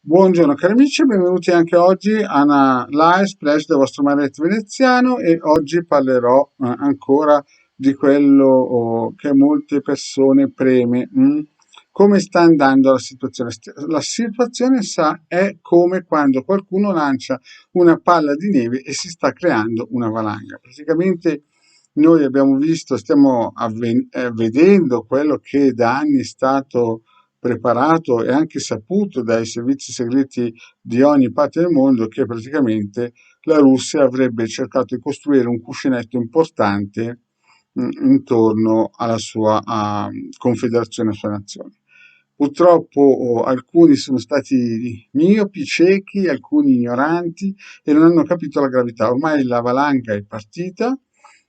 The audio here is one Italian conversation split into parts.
Buongiorno cari amici, benvenuti anche oggi a una live splash del vostro Marietto Veneziano e oggi parlerò ancora di quello che molte persone preme. Come sta andando la situazione? La situazione è come quando qualcuno lancia una palla di neve e si sta creando una valanga. Praticamente noi abbiamo visto, stiamo vedendo quello che da anni è stato preparato e anche saputo dai servizi segreti di ogni parte del mondo, che praticamente la Russia avrebbe cercato di costruire un cuscinetto importante intorno alla sua confederazione, alla sua nazione. Purtroppo alcuni sono stati miopi, ciechi, alcuni ignoranti e non hanno capito la gravità. Ormai la valanga è partita,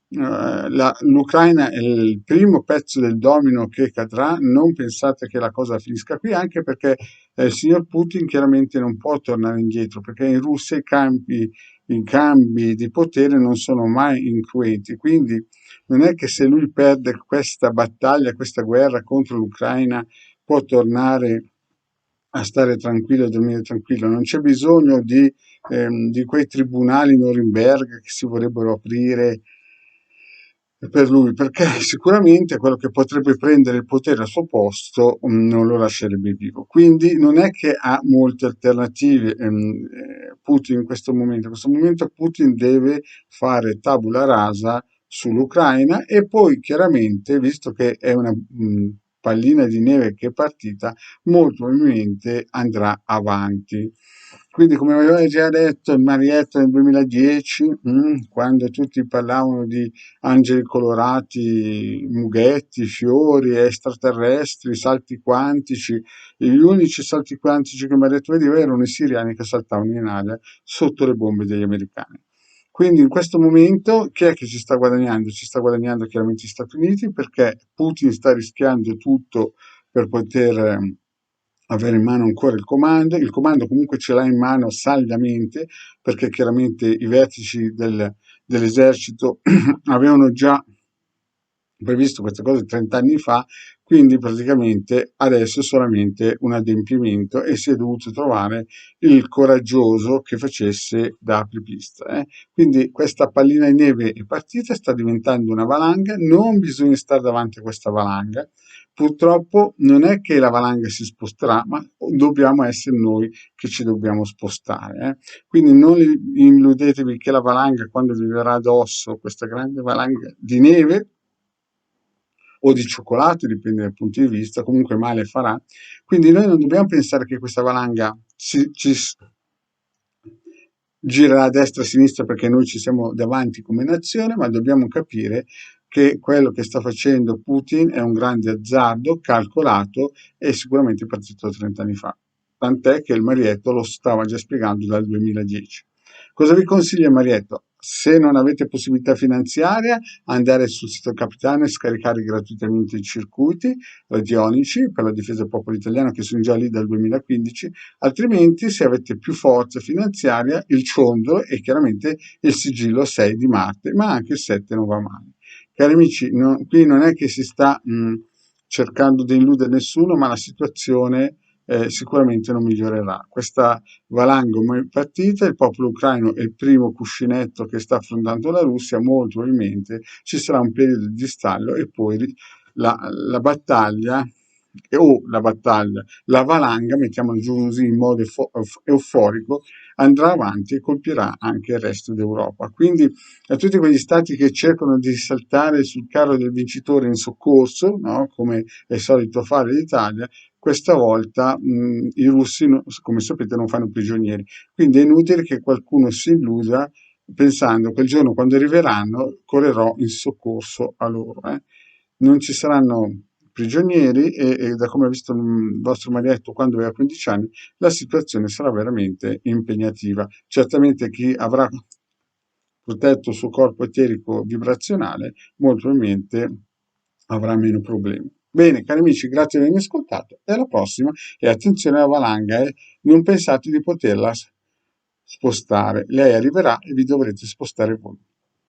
l'Ucraina è il primo pezzo del domino che cadrà. Non pensate che la cosa finisca qui, anche perché il signor Putin chiaramente non può tornare indietro, perché in Russia i cambi di potere non sono mai incruenti. Quindi non è che se lui perde questa battaglia, questa guerra contro l'Ucraina, può tornare a stare tranquillo e dormire tranquillo. Non c'è bisogno di quei tribunali Norimberga che si vorrebbero aprire per lui, perché sicuramente quello che potrebbe prendere il potere al suo posto non lo lascerebbe vivo. Quindi non è che ha molte alternative Putin in questo momento. In questo momento Putin deve fare tabula rasa sull'Ucraina e poi chiaramente, visto che è una pallina di neve che è partita, molto probabilmente andrà avanti. Quindi, come avevo già detto in Marietta nel 2010, quando tutti parlavano di angeli colorati, mughetti, fiori, extraterrestri, salti quantici, e gli unici salti quantici che Marietta vedeva erano i siriani che saltavano in aria sotto le bombe degli americani. Quindi in questo momento chi è che ci sta guadagnando? Ci sta guadagnando chiaramente gli Stati Uniti, perché Putin sta rischiando tutto per poter avere in mano ancora il comando comunque ce l'ha in mano saldamente, perché chiaramente i vertici dell'esercito avevano già previsto queste cose 30 anni fa, quindi praticamente adesso è solamente un adempimento e si è dovuto trovare il coraggioso che facesse da apripista. Quindi questa pallina di neve è partita, sta diventando una valanga, non bisogna stare davanti a questa valanga. Purtroppo non è che la valanga si sposterà, ma dobbiamo essere noi che ci dobbiamo spostare. Quindi non illudetevi che la valanga, quando vi verrà addosso questa grande valanga di neve o di cioccolato, dipende dal punto di vista, comunque male farà. Quindi noi non dobbiamo pensare che questa valanga ci girerà a destra e a sinistra perché noi ci siamo davanti come nazione, ma dobbiamo capire che quello che sta facendo Putin è un grande azzardo calcolato e sicuramente partito 30 anni fa. Tant'è che il Marietto lo stava già spiegando dal 2010. Cosa vi consiglia Marietto? Se non avete possibilità finanziaria, andare sul sito Capitano e scaricare gratuitamente i circuiti radionici per la difesa del popolo italiano, che sono già lì dal 2015. Altrimenti, se avete più forza finanziaria, il ciondolo e chiaramente il sigillo 6 di Marte, ma anche il 7 non va male. Cari amici, qui non è che si sta cercando di illudere nessuno, ma la situazione sicuramente non migliorerà. Questa valanga ormai è partita, il popolo ucraino è il primo cuscinetto che sta affrontando la Russia, molto probabilmente ci sarà un periodo di stallo e poi la battaglia la valanga, mettiamola giù così in modo euforico, andrà avanti e colpirà anche il resto d'Europa. Quindi a tutti quegli stati che cercano di saltare sul carro del vincitore in soccorso, no? Come è solito fare l'Italia, questa volta i russi, come sapete, non fanno prigionieri. Quindi è inutile che qualcuno si illuda pensando che il giorno quando arriveranno correrò in soccorso a loro. Non ci saranno prigionieri e da come ha visto il vostro marietto quando aveva 15 anni, la situazione sarà veramente impegnativa. Certamente chi avrà protetto il suo corpo eterico vibrazionale, molto probabilmente avrà meno problemi. Bene, cari amici, grazie di avermi ascoltato e alla prossima. E attenzione alla valanga, non pensate di poterla spostare. Lei arriverà e vi dovrete spostare voi.